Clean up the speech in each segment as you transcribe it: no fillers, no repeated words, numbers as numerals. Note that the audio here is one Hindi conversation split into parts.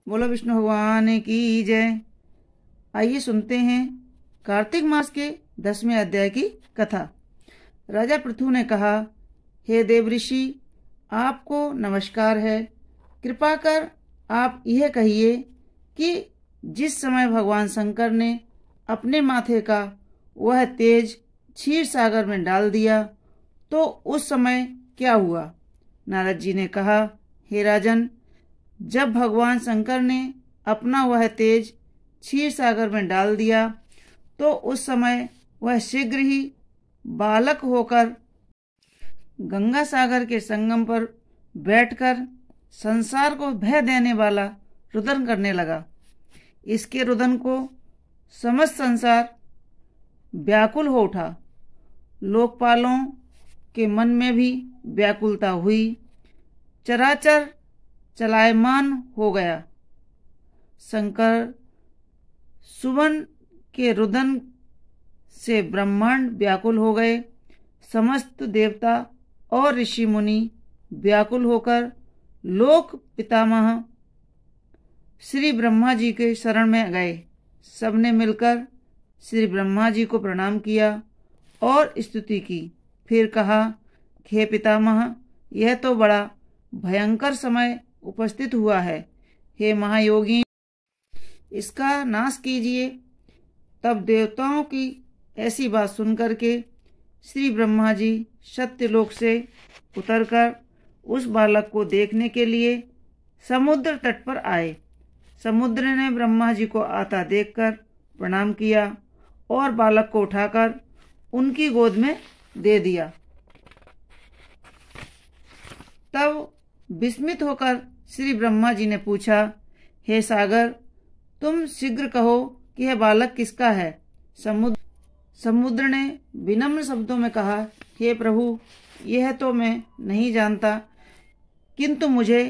बोलो विष्णु भगवान की जय। आइए सुनते हैं कार्तिक मास के 10वें अध्याय की कथा। राजा पृथु ने कहा, हे देवऋषि, आपको नमस्कार है। कृपा कर आप यह कहिए कि जिस समय भगवान शंकर ने अपने माथे का वह तेज क्षीर सागर में डाल दिया तो उस समय क्या हुआ। नारद जी ने कहा, हे राजन, जब भगवान शंकर ने अपना वह तेज क्षीर सागर में डाल दिया तो उस समय वह शीघ्र ही बालक होकर गंगा सागर के संगम पर बैठकर संसार को भय देने वाला रुदन करने लगा। इसके रुदन को समस्त संसार व्याकुल हो उठा। लोकपालों के मन में भी व्याकुलता हुई। चराचर चलायमान हो गया। शंकर सुवन के रुदन से ब्रह्मांड व्याकुल हो गए। समस्त देवता और ऋषि मुनि व्याकुल होकर लोक पितामह श्री ब्रह्मा जी के शरण में गए। सबने मिलकर श्री ब्रह्मा जी को प्रणाम किया और स्तुति की। फिर कहा, हे पितामह, यह तो बड़ा भयंकर समय उपस्थित हुआ है। हे महायोगी, इसका नाश कीजिए। तब देवताओं की ऐसी बात सुनकर के श्री ब्रह्मा जी सत्यलोक से उतरकर उस बालक को देखने के लिए समुद्र तट पर आए। समुद्र ने ब्रह्मा जी को आता देखकर प्रणाम किया और बालक को उठाकर उनकी गोद में दे दिया। तब विस्मित होकर श्री ब्रह्मा जी ने पूछा, हे सागर, तुम शीघ्र कहो कि यह बालक किसका है। समुद्र ने विनम्र शब्दों में कहा, हे प्रभु, यह तो मैं नहीं जानता, किंतु मुझे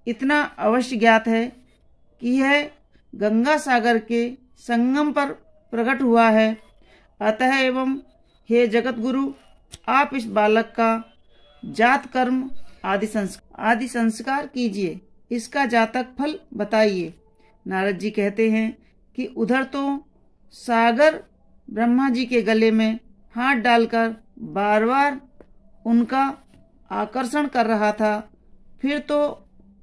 इतना अवश्य ज्ञात है कि यह गंगा सागर के संगम पर प्रकट हुआ है। अतः एवं हे जगत गुरु, आप इस बालक का जात कर्म आदि संस्कार कीजिए। इसका जातक फल बताइए। नारद जी कहते हैं कि उधर तो सागर ब्रह्मा जी के गले में हाथ डालकर बार बार उनका आकर्षण कर रहा था। फिर तो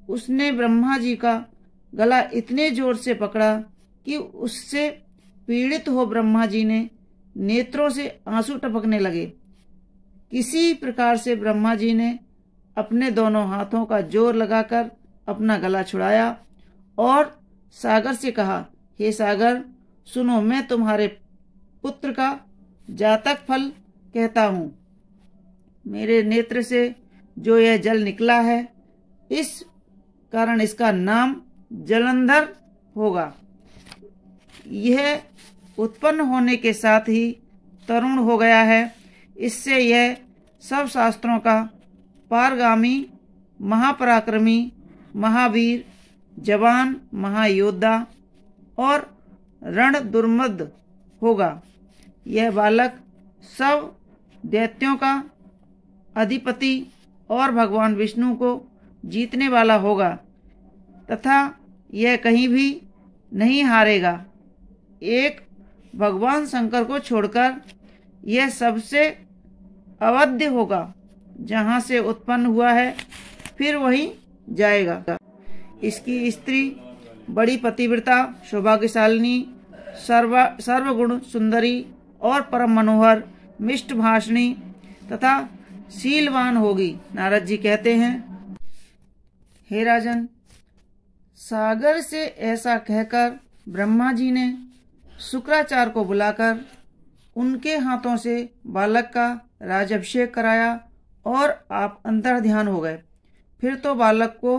उसने ब्रह्मा जी का गला इतने जोर से पकड़ा कि उससे पीड़ित हो ब्रह्मा जी ने नेत्रों से आंसू टपकने लगे। किसी प्रकार से ब्रह्मा जी ने अपने दोनों हाथों का जोर लगाकर अपना गला छुड़ाया और सागर से कहा, हे सागर, सुनो, मैं तुम्हारे पुत्र का जातक फल कहता हूँ। मेरे नेत्र से जो यह जल निकला है, इस कारण इसका नाम जलंधर होगा। यह उत्पन्न होने के साथ ही तरुण हो गया है। इससे यह सब शास्त्रों का पारगामी, महापराक्रमी, महावीर, जवान, महायोद्धा और रण दुर्मद होगा। यह बालक सब दैत्यों का अधिपति और भगवान विष्णु को जीतने वाला होगा तथा यह कहीं भी नहीं हारेगा। एक भगवान शंकर को छोड़कर यह सबसे अवध्य होगा। जहाँ से उत्पन्न हुआ है फिर वहीं जाएगा। इसकी स्त्री बड़ी पतिव्रता, सौभाग्यशालिनी, सर्वगुण सुंदरी और परम मनोहर, मिष्ट भाषणी तथा शीलवान होगी। नारद जी कहते हैं, हे राजन, सागर से ऐसा कहकर ब्रह्मा जी ने शुक्राचार्य को बुलाकर उनके हाथों से बालक का राजाभिषेक कराया और आप अंतर ध्यान हो गए। फिर तो बालक को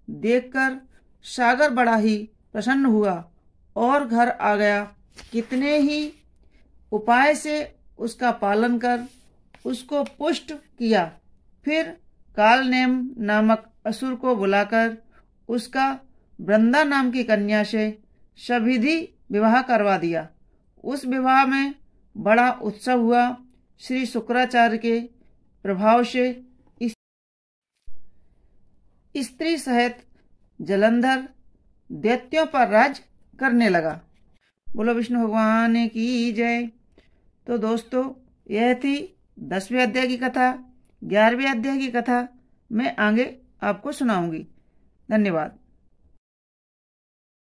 देखकर सागर बड़ा ही प्रसन्न हुआ और घर आ गया। कितने ही उपाय से उसका पालन कर उसको पुष्ट किया। फिर कालनेम नामक असुर को बुलाकर उसका वृंदा नाम की कन्या से सविधि विवाह करवा दिया। उस विवाह में बड़ा उत्सव हुआ। श्री शुक्राचार्य के प्रभाव से स्त्री सहित जलंधर दैत्यों पर राज करने लगा। बोलो विष्णु भगवान की जय। तो दोस्तों, यह थी 10वें अध्याय की कथा। 11वें अध्याय की कथा मैं आगे आपको सुनाऊंगी। धन्यवाद।